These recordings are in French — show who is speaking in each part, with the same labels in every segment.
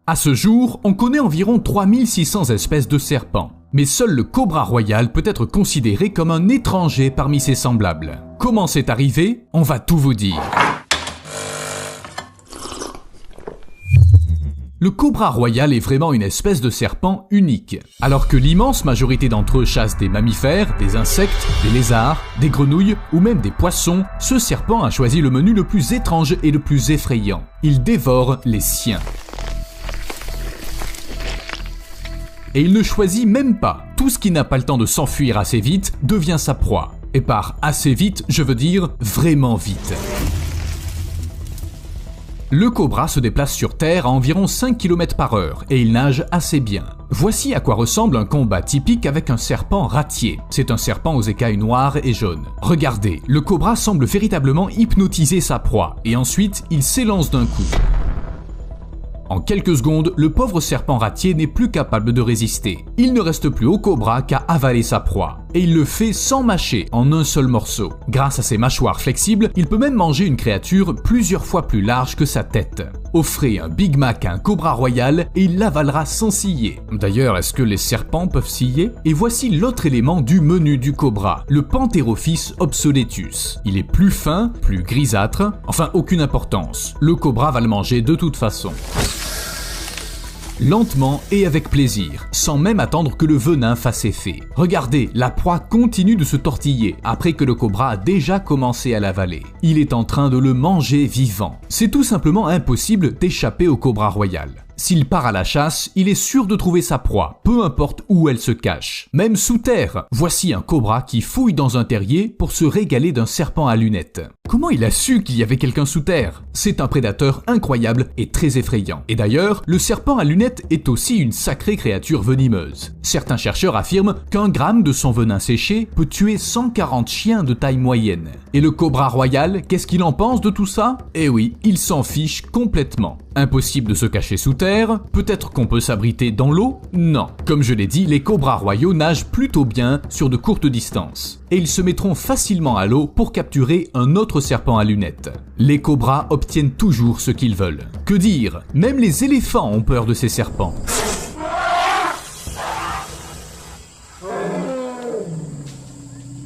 Speaker 1: À ce jour, on connaît environ 3600 espèces de serpents, mais seul le cobra royal peut être considéré comme un étranger parmi ses semblables. Comment c'est arrivé? On va tout vous dire. Le cobra royal est vraiment une espèce de serpent unique. Alors que l'immense majorité d'entre eux chassent des mammifères, des insectes, des lézards, des grenouilles ou même des poissons, ce serpent a choisi le menu le plus étrange et le plus effrayant. Il dévore les siens. Et il ne choisit même pas. Tout ce qui n'a pas le temps de s'enfuir assez vite devient sa proie. Et par assez vite, je veux dire vraiment vite. Le cobra se déplace sur Terre à environ 5 km/h et il nage assez bien. Voici à quoi ressemble un combat typique avec un serpent ratier. C'est un serpent aux écailles noires et jaunes. Regardez, le cobra semble véritablement hypnotiser sa proie et ensuite il s'élance d'un coup. En quelques secondes, le pauvre serpent ratier n'est plus capable de résister. Il ne reste plus au cobra qu'à avaler sa proie. Et il le fait sans mâcher, en un seul morceau. Grâce à ses mâchoires flexibles, il peut même manger une créature plusieurs fois plus large que sa tête. Offrez un Big Mac à un cobra royal et il l'avalera sans scier. D'ailleurs, est-ce que les serpents peuvent scier? Et voici l'autre élément du menu du cobra, le Pantherophis obsoletus. Il est plus fin, plus grisâtre, enfin aucune importance. Le cobra va le manger de toute façon. Lentement et avec plaisir, sans même attendre que le venin fasse effet. Regardez, la proie continue de se tortiller après que le cobra a déjà commencé à l'avaler. Il est en train de le manger vivant. C'est tout simplement impossible d'échapper au cobra royal. S'il part à la chasse, il est sûr de trouver sa proie, peu importe où elle se cache. Même sous terre, voici un cobra qui fouille dans un terrier pour se régaler d'un serpent à lunettes. Comment il a su qu'il y avait quelqu'un sous terre? C'est un prédateur incroyable et très effrayant. Et d'ailleurs, le serpent à lunettes est aussi une sacrée créature venimeuse. Certains chercheurs affirment qu'un gramme de son venin séché peut tuer 140 chiens de taille moyenne. Et le cobra royal, qu'est-ce qu'il en pense de tout ça? Eh oui, il s'en fiche complètement. Impossible de se cacher sous terre, peut-être qu'on peut s'abriter dans l'eau? Non. Comme je l'ai dit, les cobras royaux nagent plutôt bien sur de courtes distances. Et ils se mettront facilement à l'eau pour capturer un autre serpent à lunettes. Les cobras obtiennent toujours ce qu'ils veulent. Que dire? Même les éléphants ont peur de ces serpents.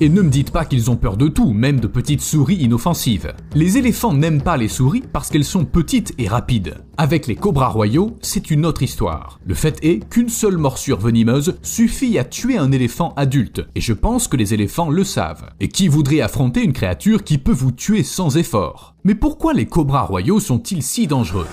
Speaker 1: Et ne me dites pas qu'ils ont peur de tout, même de petites souris inoffensives. Les éléphants n'aiment pas les souris parce qu'elles sont petites et rapides. Avec les cobras royaux, c'est une autre histoire. Le fait est qu'une seule morsure venimeuse suffit à tuer un éléphant adulte, et je pense que les éléphants le savent. Et qui voudrait affronter une créature qui peut vous tuer sans effort? Mais pourquoi les cobras royaux sont-ils si dangereux?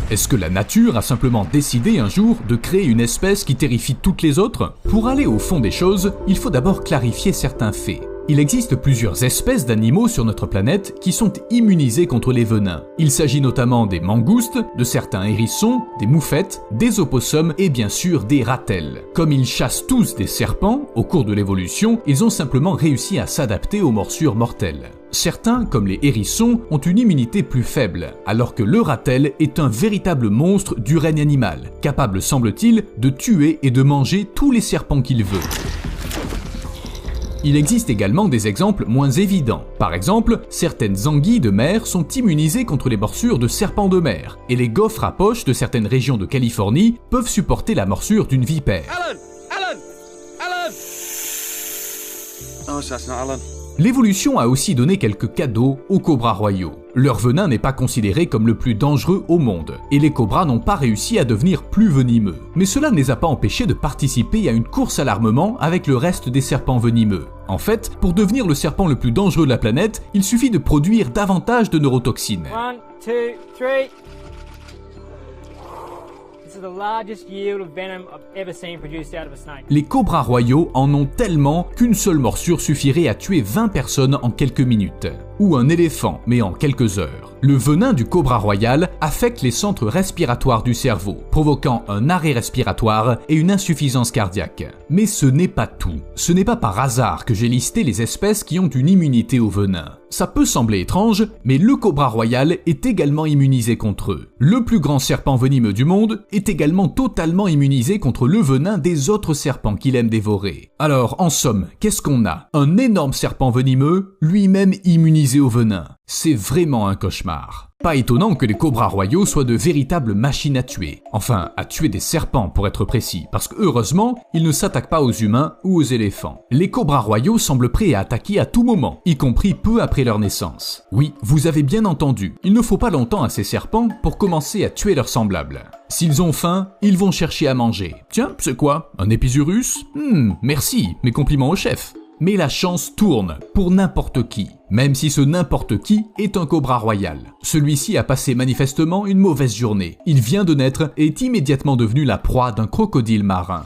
Speaker 1: Est-ce que la nature a simplement décidé un jour de créer une espèce qui terrifie toutes les autres? Pour aller au fond des choses, il faut d'abord clarifier certains faits. Il existe plusieurs espèces d'animaux sur notre planète qui sont immunisés contre les venins. Il s'agit notamment des mangoustes, de certains hérissons, des moufettes, des opossums et bien sûr des ratels. Comme ils chassent tous des serpents, au cours de l'évolution, ils ont simplement réussi à s'adapter aux morsures mortelles. Certains, comme les hérissons, ont une immunité plus faible, alors que le ratel est un véritable monstre du règne animal, capable semble-t-il de tuer et de manger tous les serpents qu'il veut. Il existe également des exemples moins évidents. Par exemple, certaines anguilles de mer sont immunisées contre les morsures de serpents de mer, et les gaufres à poche de certaines régions de Californie peuvent supporter la morsure d'une vipère.
Speaker 2: Alan! Oh, that's not Alan.
Speaker 1: L'évolution a aussi donné quelques cadeaux aux cobras royaux. Leur venin n'est pas considéré comme le plus dangereux au monde, et les cobras n'ont pas réussi à devenir plus venimeux. Mais cela ne les a pas empêchés de participer à une course à l'armement avec le reste des serpents venimeux. En fait, pour devenir le serpent le plus dangereux de la planète, il suffit de produire davantage de neurotoxines.
Speaker 3: 1, 2, 3. This is the largest yield of venom I've ever seen produced out of a snake.
Speaker 1: Les cobras royaux en ont tellement qu'une seule morsure suffirait à tuer 20 personnes en quelques minutes. ou un éléphant, mais en quelques heures. Le venin du cobra royal affecte les centres respiratoires du cerveau, provoquant un arrêt respiratoire et une insuffisance cardiaque. Mais ce n'est pas tout. Ce n'est pas par hasard que j'ai listé les espèces qui ont une immunité au venin. Ça peut sembler étrange, mais le cobra royal est également immunisé contre eux. Le plus grand serpent venimeux du monde est également totalement immunisé contre le venin des autres serpents qu'il aime dévorer. Alors, en somme, qu'est-ce qu'on a? Un énorme serpent venimeux, lui-même immunisé au venin. C'est vraiment un cauchemar. Pas étonnant que les cobras royaux soient de véritables machines à tuer. Enfin, à tuer des serpents pour être précis, parce que heureusement, ils ne s'attaquent pas aux humains ou aux éléphants. Les cobras royaux semblent prêts à attaquer à tout moment, y compris peu après leur naissance. Oui, vous avez bien entendu, il ne faut pas longtemps à ces serpents pour commencer à tuer leurs semblables. S'ils ont faim, ils vont chercher à manger. Tiens, c'est quoi? Un Epizurus? Merci, mes compliments au chef. Mais la chance tourne pour n'importe qui, même si ce n'importe qui est un cobra royal. Celui-ci a passé manifestement une mauvaise journée. Il vient de naître et est immédiatement devenu la proie d'un crocodile marin.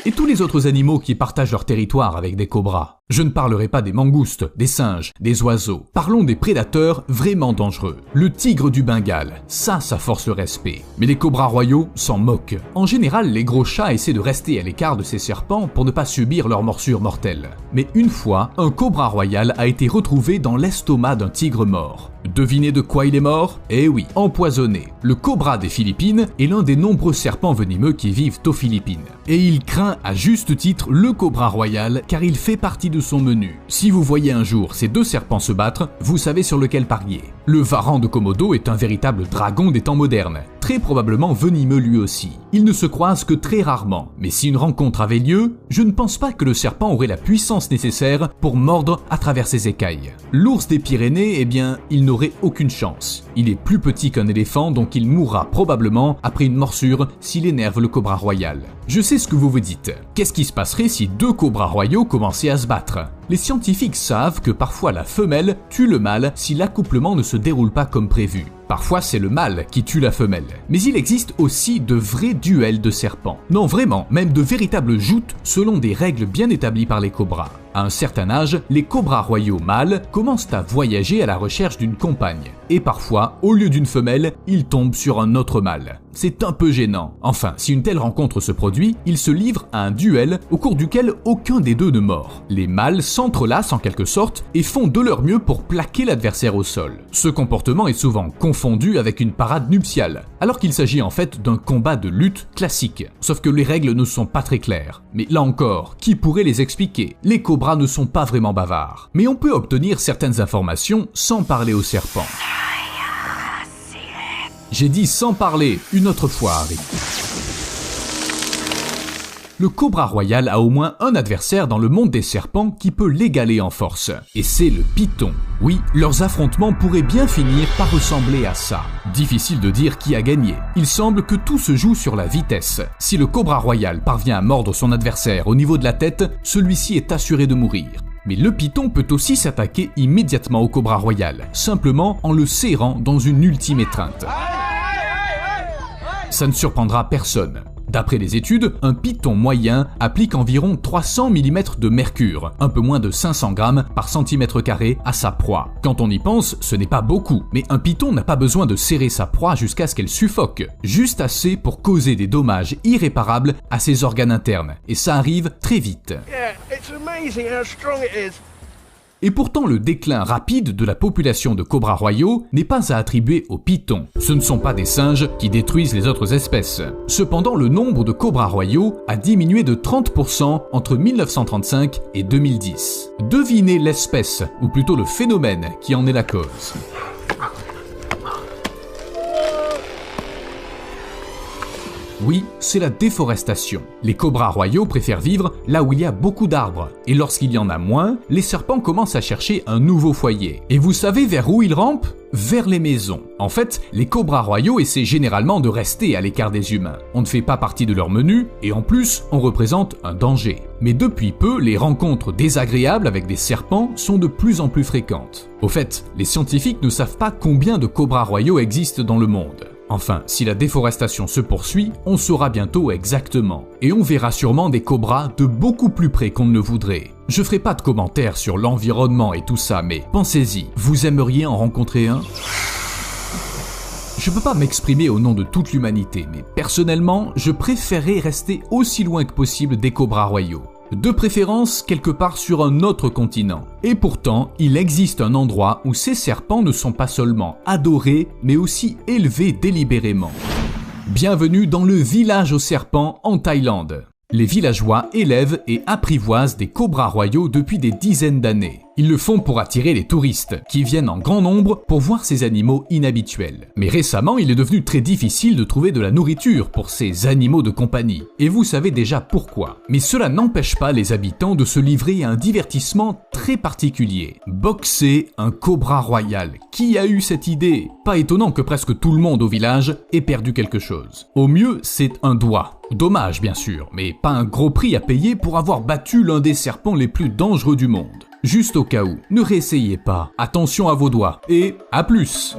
Speaker 1: Et tous les autres animaux qui partagent leur territoire avec des cobras. Je ne parlerai pas des mangoustes, des singes, des oiseaux. Parlons des prédateurs vraiment dangereux. Le tigre du Bengale, ça force le respect. Mais les cobras royaux s'en moquent. En général, les gros chats essaient de rester à l'écart de ces serpents pour ne pas subir leurs morsures mortelles. Mais une fois, un cobra royal a été retrouvé dans l'estomac d'un tigre mort. Devinez de quoi il est mort? Eh oui, empoisonné. Le cobra des Philippines est l'un des nombreux serpents venimeux qui vivent aux Philippines. Et il craint à juste titre le cobra royal car il fait partie de son menu. Si vous voyez un jour ces deux serpents se battre, vous savez sur lequel parier. Le varan de Komodo est un véritable dragon des temps modernes, très probablement venimeux lui aussi. Ils ne se croisent que très rarement, mais si une rencontre avait lieu, je ne pense pas que le serpent aurait la puissance nécessaire pour mordre à travers ses écailles. L'ours des Pyrénées, eh bien, il n'aurait aucune chance. Il est plus petit qu'un éléphant, donc il mourra probablement après une morsure s'il énerve le cobra royal. Je sais ce que vous vous dites. Qu'est-ce qui se passerait si deux cobras royaux commençaient à se battre? Les scientifiques savent que parfois la femelle tue le mâle si l'accouplement ne se déroule pas comme prévu. Parfois c'est le mâle qui tue la femelle. Mais il existe aussi de vrais duels de serpents. Non vraiment, même de véritables joutes selon des règles bien établies par les cobras. À un certain âge, les cobras royaux mâles commencent à voyager à la recherche d'une compagne. Et parfois, au lieu d'une femelle, ils tombent sur un autre mâle. C'est un peu gênant. Enfin, si une telle rencontre se produit, ils se livrent à un duel au cours duquel aucun des deux ne mord. Les mâles s'entrelacent en quelque sorte et font de leur mieux pour plaquer l'adversaire au sol. Ce comportement est souvent confondu avec une parade nuptiale, alors qu'il s'agit en fait d'un combat de lutte classique. Sauf que les règles ne sont pas très claires. Mais là encore, qui pourrait les expliquer? Les cobras ne sont pas vraiment bavards. Mais on peut obtenir certaines informations sans parler aux serpents. J'ai dit sans parler, une autre fois, Harry. Le cobra royal a au moins un adversaire dans le monde des serpents qui peut l'égaler en force. Et c'est le python. Oui, leurs affrontements pourraient bien finir par ressembler à ça. Difficile de dire qui a gagné. Il semble que tout se joue sur la vitesse. Si le cobra royal parvient à mordre son adversaire au niveau de la tête, celui-ci est assuré de mourir. Mais le python peut aussi s'attaquer immédiatement au cobra royal, simplement en le serrant dans une ultime étreinte. Ça ne surprendra personne. D'après les études, un python moyen applique environ 300 mm de mercure, un peu moins de 500 grammes par centimètre carré à sa proie. Quand on y pense, ce n'est pas beaucoup, mais un python n'a pas besoin de serrer sa proie jusqu'à ce qu'elle suffoque, juste assez pour causer des dommages irréparables à ses organes internes, et ça arrive très vite.
Speaker 2: Yeah, it's amazing how strong it is.
Speaker 1: Et pourtant, le déclin rapide de la population de cobras royaux n'est pas à attribuer aux pythons. Ce ne sont pas des singes qui détruisent les autres espèces. Cependant, le nombre de cobras royaux a diminué de 30% entre 1935 et 2010. Devinez l'espèce, ou plutôt le phénomène, qui en est la cause. Oui, c'est la déforestation. Les cobras royaux préfèrent vivre là où il y a beaucoup d'arbres. Et lorsqu'il y en a moins, les serpents commencent à chercher un nouveau foyer. Et vous savez vers où ils rampent? Vers les maisons. En fait, les cobras royaux essaient généralement de rester à l'écart des humains. On ne fait pas partie de leur menu, et en plus, on représente un danger. Mais depuis peu, les rencontres désagréables avec des serpents sont de plus en plus fréquentes. Au fait, les scientifiques ne savent pas combien de cobras royaux existent dans le monde. Enfin, si la déforestation se poursuit, on saura bientôt exactement. Et on verra sûrement des cobras de beaucoup plus près qu'on ne le voudrait. Je ferai pas de commentaires sur l'environnement et tout ça, mais pensez-y, vous aimeriez en rencontrer un ? Je peux pas m'exprimer au nom de toute l'humanité, mais personnellement, je préférerais rester aussi loin que possible des cobras royaux. De préférence quelque part sur un autre continent. Et pourtant, il existe un endroit où ces serpents ne sont pas seulement adorés, mais aussi élevés délibérément. Bienvenue dans le village aux serpents en Thaïlande. Les villageois élèvent et apprivoisent des cobras royaux depuis des dizaines d'années. Ils le font pour attirer les touristes, qui viennent en grand nombre pour voir ces animaux inhabituels. Mais récemment, il est devenu très difficile de trouver de la nourriture pour ces animaux de compagnie. Et vous savez déjà pourquoi. Mais cela n'empêche pas les habitants de se livrer à un divertissement très particulier. Boxer un cobra royal. Qui a eu cette idée ? Pas étonnant que presque tout le monde au village ait perdu quelque chose. Au mieux, c'est un doigt. Dommage bien sûr, mais pas un gros prix à payer pour avoir battu l'un des serpents les plus dangereux du monde. Juste au cas où, ne réessayez pas. Attention à vos doigts et à plus.